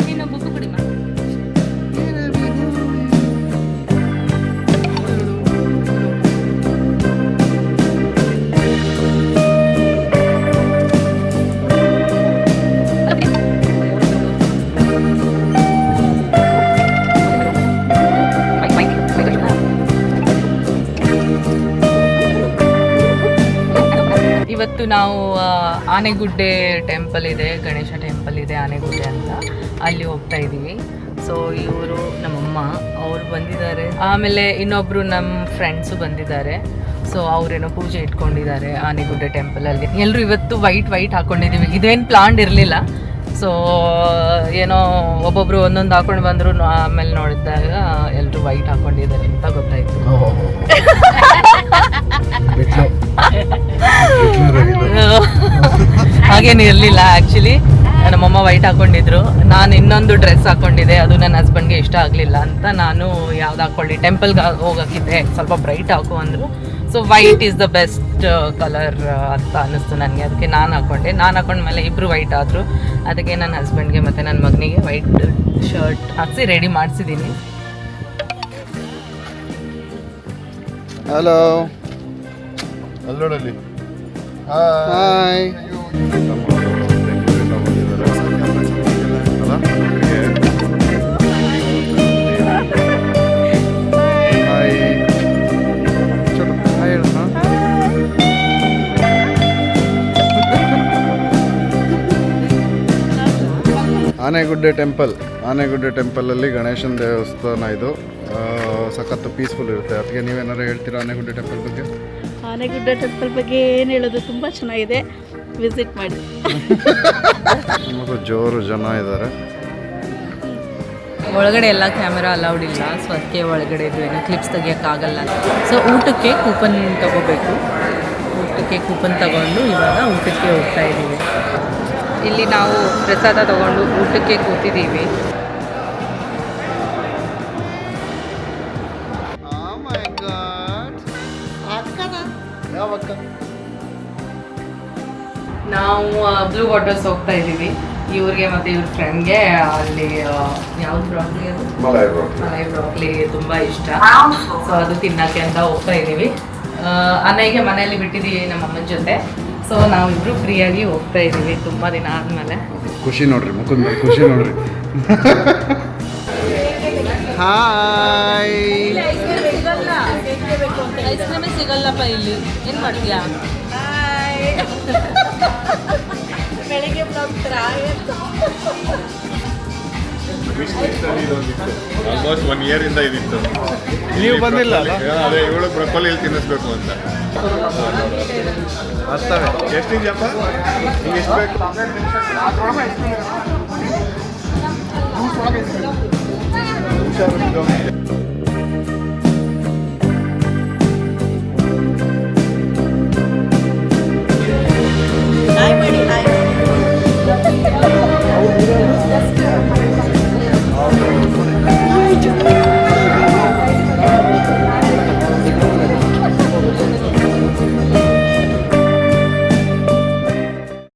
ನೀನು ಬುಕ್ಕು ಕುಡಿಮ. ಇವತ್ತು ನಾವು ಆನೆಗುಡ್ಡೆ ಟೆಂಪಲ್ ಇದೆ, ಗಣೇಶ ಟೆಂಪಲ್ ಇದೆ ಆನೆಗುಡ್ಡೆ ಅಂತ, ಅಲ್ಲಿ ಹೋಗ್ತಾ ಇದ್ದೀವಿ. ಸೊ ಇವರು ನಮ್ಮಮ್ಮ ಅವ್ರು ಬಂದಿದ್ದಾರೆ, ಆಮೇಲೆ ಇನ್ನೊಬ್ರು ನಮ್ಮ ಫ್ರೆಂಡ್ಸು ಬಂದಿದ್ದಾರೆ. ಸೊ ಅವರೇನೋ ಪೂಜೆ ಇಟ್ಕೊಂಡಿದ್ದಾರೆ ಆನೆಗುಡ್ಡೆ ಟೆಂಪಲಲ್ಲಿ. ಎಲ್ಲರೂ ಇವತ್ತು ವೈಟ್ ಹಾಕ್ಕೊಂಡಿದ್ದೀವಿ, ಇದೇನು ಪ್ಲಾನ್ ಇರಲಿಲ್ಲ. ಸೊ ಏನೋ ಒಬ್ಬೊಬ್ರು ಒಂದೊಂದು ಹಾಕೊಂಡು ಬಂದರು, ಆಮೇಲೆ ನೋಡಿದಾಗ ಎಲ್ಲರೂ ವೈಟ್ ಹಾಕೊಂಡಿದ್ದಾರೆ ಅಂತ ಗೊತ್ತಾಯ್ತು. ಹಾಗೇನು ಇರಲಿಲ್ಲ ಆ್ಯಕ್ಚುಲಿ. ನಮ್ಮಮ್ಮ ವೈಟ್ ಹಾಕೊಂಡಿದ್ರು, ನಾನು ಇನ್ನೊಂದು ಡ್ರೆಸ್ ಹಾಕೊಂಡಿದ್ದೆ, ಅದು ನನ್ನ ಹಸ್ಬೆಂಡ್ಗೆ ಇಷ್ಟ ಆಗಲಿಲ್ಲ ಅಂತ ನಾನು ಯಾವ್ದು ಹಾಕ್ಕೊಳ್ಳಿ, ಟೆಂಪಲ್ಗೆ ಹೋಗೋಕ್ಕಿದ್ದೆ ಸ್ವಲ್ಪ ಬ್ರೈಟ್ ಹಾಕು ಅಂದರು. So white is the best colour ಅಂತ ಅನ್ನಿಸ್ತು ನನಗೆ, ಅದಕ್ಕೆ ನಾನು ಹಾಕೊಂಡ್ಮೇಲೆ ಇಬ್ಬರು ವೈಟ್ ಆದರು. ಅದಕ್ಕೆ ನನ್ನ ಹಸ್ಬೆಂಡ್ಗೆ ಮತ್ತು ನನ್ನ ಮಗನಿಗೆ ವೈಟ್ ಶರ್ಟ್ ಹಾಕ್ಸಿ ರೆಡಿ ಮಾಡಿಸಿದ್ದೀನಿ. ಹಲೋ, ಅಲ್ಲೋಡಲ್ಲಿ ಹಾಯ್. ಆನೆಗುಡ್ಡೆ ಟೆಂಪಲಲ್ಲಿ ಗಣೇಶನ ದೇವಸ್ಥಾನ ಇದು. ಸಖತ್ತು ಪೀಸ್ಫುಲ್ ಇರುತ್ತೆ. ಅದಕ್ಕೆ ನೀವೇನಾರು ಹೇಳ್ತೀರಾ ಆನೆಗುಡ್ಡೆ ಟೆಂಪಲ್ ಬಗ್ಗೆ? ಆನೆಗುಡ್ಡೆ ಟೆಂಪಲ್ ಬಗ್ಗೆ ಏನು ಹೇಳೋದು, ತುಂಬ ಚೆನ್ನಾಗಿದೆ, ವಿಸಿಟ್ ಮಾಡಿ. ತುಂಬ ಜೋರು ಜನ ಇದ್ದಾರೆ. ಒಳಗಡೆ ಎಲ್ಲ ಕ್ಯಾಮೆರಾ ಅಲೌಡ್ ಇಲ್ಲ, ಸೊ ಅದಕ್ಕೆ ಒಳಗಡೆ ಏನೋ ಕ್ಲಿಪ್ಸ್ ತೆಗಿಯೋಕ್ಕಾಗಲ್ಲ. ಸೊ ಊಟಕ್ಕೆ ಕೂಪನ್ ತಗೋಬೇಕು. ಊಟಕ್ಕೆ ಕೂಪನ್ ತಗೊಂಡು ಇವಾಗ ಊಟಕ್ಕೆ ಹೋಗ್ತಾ ಇದ್ದೀವಿ. ಇಲ್ಲಿ ನಾವು ಪ್ರಸಾದ ತಗೊಂಡು ಊಟಕ್ಕೆ ಕೂತಿದ್ದೀವಿ. ನಾವು ಬ್ಲೂ ವಾಟರ್ಸ್ ಹೋಗ್ತಾ ಇದ್ದೀವಿ. ಇವ್ರಿಗೆ ಮತ್ತು ಇವ್ರ ಫ್ರೆಂಡ್ಗೆ ಅಲ್ಲಿ ಯಾವ್ದು ಬ್ರಾಕ್ಲಿ, ಅದು ಮಲೈ ಬ್ರಾಕ್ಲಿ ತುಂಬ ಇಷ್ಟ. ಸೊ ಅದು ತಿನ್ನೋಕ್ಕೆ ಅಂತ ಹೋಗ್ತಾ ಇದ್ದೀವಿ. ಅన్నಯ್ಯಗೆ ಮನೆಯಲ್ಲಿ ಬಿಟ್ಟಿದ್ದೀವಿ ನಮ್ಮಮ್ಮನ ಜೊತೆ. ಸೊ ನಾವಿಬ್ರು ಫ್ರೀಯಾಗಿ ಹೋಗ್ತಾ ಇದ್ದೀವಿ ತುಂಬ ದಿನ ಆದಮೇಲೆ. ಖುಷಿ ನೋಡ್ರಿ, ಮುಖದ ಮೇಲೆ ಖುಷಿ ನೋಡ್ರಿ. ಹಾಯ್. ಐಸ್ ಕ್ರೀಮೇ ಸಿಗಲ್ಲಪ್ಪ ಇಲ್ಲಿ, ಏನು ಮಾಡ್ತೀಯಾ? ಬೆಳಿಗ್ಗೆ ಆಲ್ಮೋಸ್ಟ್ 1 year ಇಂದ ಇದಿತ್ತು. ನೀವು ಬಂದಿಲ್ಲ ಅಲ್ಲ? ಅದೇ ಇವಳು ಬ್ರೊಕೊಲಿ ತಿನ್ನಿಸ್ಬೇಕು ಅಂತ. ಬರ್ತವೆ. ಎಷ್ಟಿದೆಯಪ್ಪ ನಿಂಗೆ ಎಷ್ಟು ಬೇಕು?